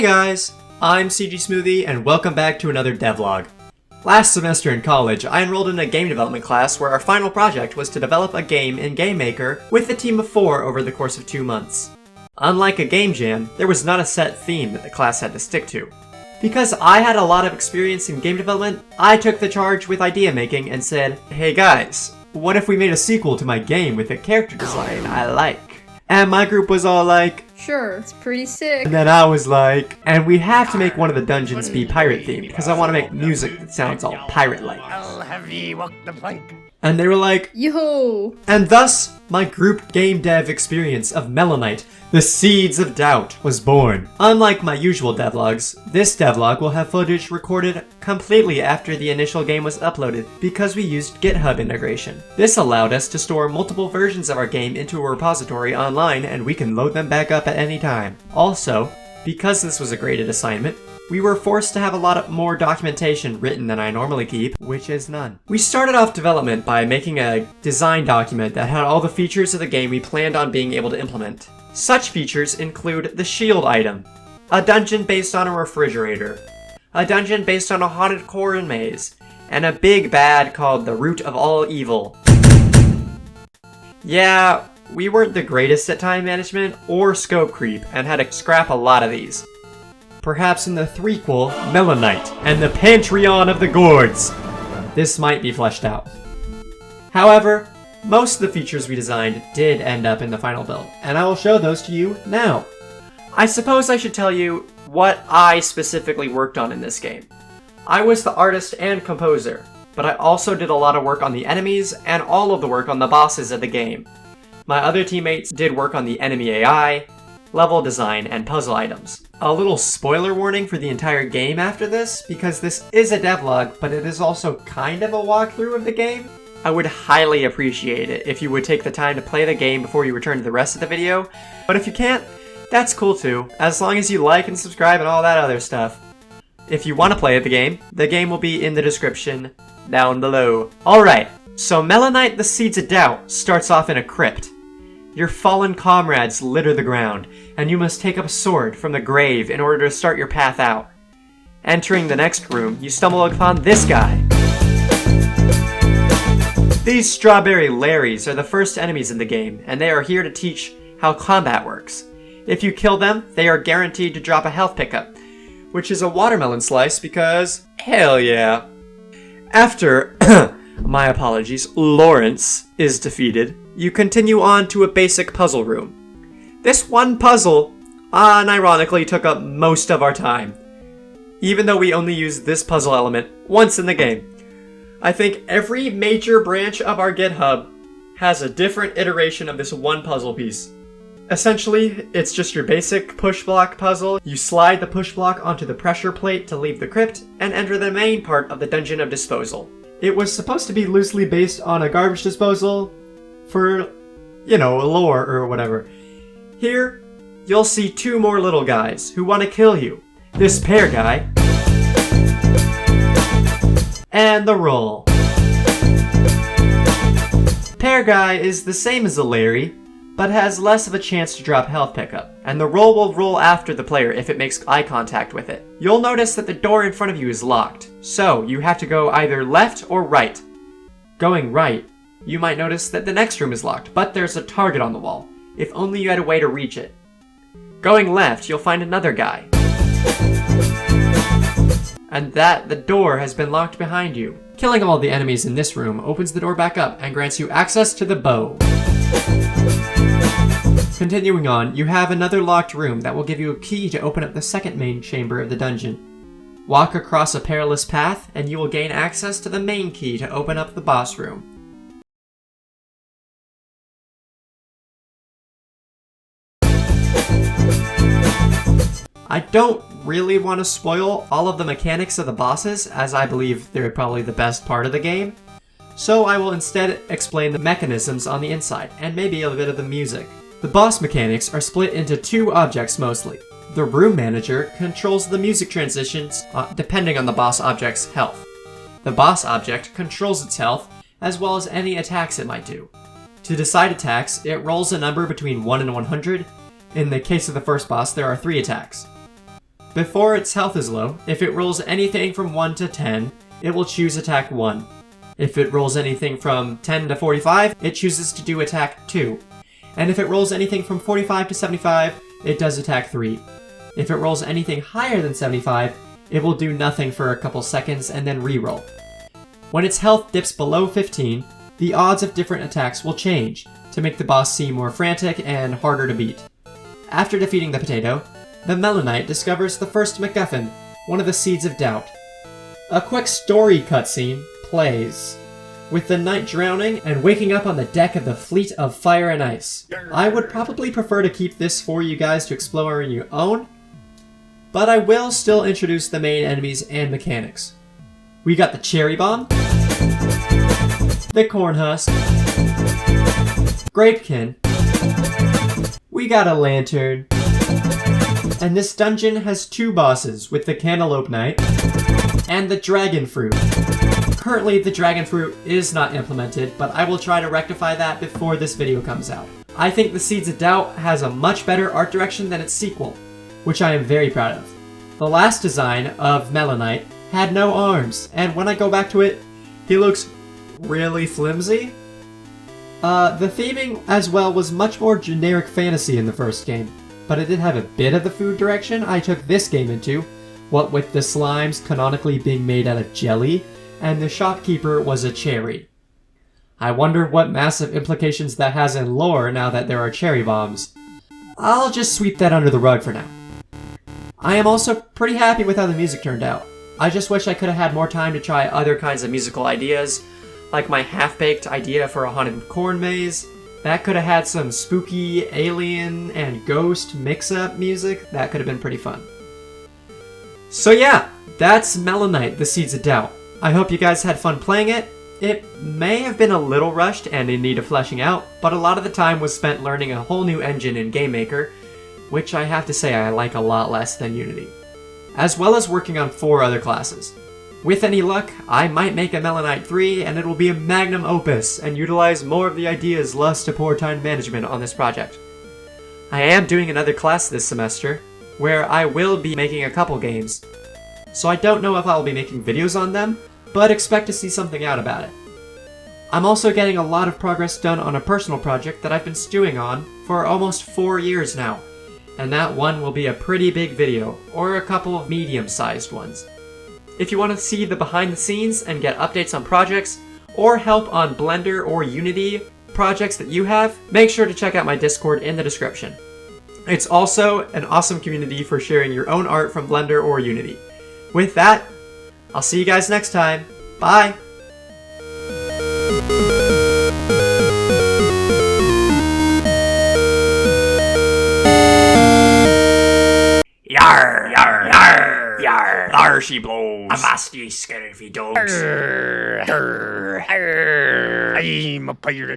Hey guys, I'm CG Smoothie and welcome back to another devlog. Last semester in college, I enrolled in a game development class where our final project was to develop a game in GameMaker with a team of 4 over the course of 2 months. Unlike a game jam, there was not a set theme that the class had to stick to. Because I had a lot of experience in game development, I took the charge with idea making and said, hey guys, what if we made a sequel to my game with a character design I like? And my group was all like, sure, it's pretty sick. and then I was like, and we have to make one of the dungeons be pirate themed, because I want to make music that sounds all pirate-like. I'll have ye walk the plank. And they were like, Yo! and thus, my group game dev experience of Melon Knight, The Seeds of Doubt, was born. Unlike my usual devlogs, this devlog will have footage recorded completely after the initial game was uploaded because we used GitHub integration. This allowed us to store multiple versions of our game into a repository online and we can load them back up at any time. Also, because this was a graded assignment, we were forced to have a lot more documentation written than I normally keep, which is none. We started off development by making a design document that had all the features of the game we planned on being able to implement. Such features include the shield item, a dungeon based on a refrigerator, a dungeon based on a haunted corn maze, and a big bad called the Root of All Evil. Yeah, we weren't the greatest at time management or scope creep and had to scrap a lot of these. Perhaps in the threequel, Melon Knight and the Pantheon of the Gourds, this might be fleshed out. However, most of the features we designed did end up in the final build, and I will show those to you now. I suppose I should tell you what I specifically worked on in this game. I was the artist and composer, but I also did a lot of work on the enemies and all of the work on the bosses of the game. My other teammates did work on the enemy AI, level design, and puzzle items. A little spoiler warning for the entire game after this, because this is a devlog, but it is also kind of a walkthrough of the game. I would highly appreciate it if you would take the time to play the game before you return to the rest of the video, but if you can't, that's cool too, as long as you like and subscribe and all that other stuff. If you want to play the game will be in the description down below. Alright, so Melon Knight the Seeds of Doubt starts off in a crypt. Your fallen comrades litter the ground, and you must take up a sword from the grave in order to start your path out. Entering the next room, you stumble upon this guy. These Strawberry Larrys are the first enemies in the game, and they are here to teach how combat works. If you kill them, they are guaranteed to drop a health pickup, which is a watermelon slice because, hell yeah. After, my apologies, Lawrence is defeated, you continue on to a basic puzzle room. This one puzzle, unironically, took up most of our time, even though we only used this puzzle element once in the game. I think every major branch of our GitHub has a different iteration of this one puzzle piece. Essentially, it's just your basic push block puzzle. You slide the push block onto the pressure plate to leave the crypt and enter the main part of the Dungeon of Disposal. It was supposed to be loosely based on a garbage disposal for, you know, lore or whatever. Here, you'll see 2 more little guys who want to kill you. This pear guy, and the roll. Pear guy is the same as the Larry, but has less of a chance to drop health pickup, and the roll will roll after the player if it makes eye contact with it. You'll notice that the door in front of you is locked, so you have to go either left or right. Going right, you might notice that the next room is locked, but there's a target on the wall. If only you had a way to reach it. Going left, you'll find another guy. And that the door has been locked behind you. Killing all the enemies in this room opens the door back up and grants you access to the bow. Continuing on, you have another locked room that will give you a key to open up the second main chamber of the dungeon. Walk across a perilous path and you will gain access to the main key to open up the boss room. I don't really want to spoil all of the mechanics of the bosses, as I believe they're probably the best part of the game, so I will instead explain the mechanisms on the inside, and maybe a bit of the music. The boss mechanics are split into 2 objects mostly. The room manager controls the music transitions depending on the boss object's health. The boss object controls its health, as well as any attacks it might do. To decide attacks, it rolls a number between 1 and 100. In the case of the first boss, there are 3 attacks. Before its health is low, if it rolls anything from 1 to 10, it will choose attack 1. If it rolls anything from 10 to 45, it chooses to do attack 2. And if it rolls anything from 45 to 75, it does attack 3. If it rolls anything higher than 75, it will do nothing for a couple seconds and then reroll. When its health dips below 15, the odds of different attacks will change to make the boss seem more frantic and harder to beat. After defeating the potato, the Melon Knight discovers the first MacGuffin, one of the Seeds of Doubt. A quick story cutscene plays, with the knight drowning and waking up on the deck of the Fleet of Fire and Ice. I would probably prefer to keep this for you guys to explore on your own, but I will still introduce the main enemies and mechanics. We got the Cherry Bomb, the Corn Husk, Grapekin, we got a Lantern, and this dungeon has 2 bosses with the Cantaloupe Knight and the Dragon Fruit. Currently, the Dragon Fruit is not implemented, but I will try to rectify that before this video comes out. I think the Seeds of Doubt has a much better art direction than its sequel, which I am very proud of. The last design of Melon Knight had no arms, and when I go back to it, he looks really flimsy. The theming as well was much more generic fantasy in the first game, but it did have a bit of the food direction I took this game into, what with the slimes canonically being made out of jelly, and the shopkeeper was a cherry. I wonder what massive implications that has in lore now that there are cherry bombs. I'll just sweep that under the rug for now. I am also pretty happy with how the music turned out. I just wish I could have had more time to try other kinds of musical ideas, like my half-baked idea for a haunted corn maze. That could have had some spooky alien and ghost mix-up music. That could have been pretty fun. So yeah, that's Melon Knight, The Seeds of Doubt. I hope you guys had fun playing it. It may have been a little rushed and in need of fleshing out, but a lot of the time was spent learning a whole new engine in GameMaker, which I have to say I like a lot less than Unity, as well as working on 4 other classes. With any luck, I might make a Melon Knight 3 and it will be a magnum opus and utilize more of the ideas lost to poor time management on this project. I am doing another class this semester, where I will be making a couple games, so I don't know if I'll be making videos on them, but expect to see something out about it. I'm also getting a lot of progress done on a personal project that I've been stewing on for almost 4 years now, and that one will be a pretty big video, or a couple of medium-sized ones. If you want to see the behind the scenes and get updates on projects, or help on Blender or Unity projects that you have, make sure to check out my Discord in the description. It's also an awesome community for sharing your own art from Blender or Unity. With that, I'll see you guys next time. Bye! Yar, yar, yar, yar. There she blows. Avast ye scurvy dogs. I'm a pirate.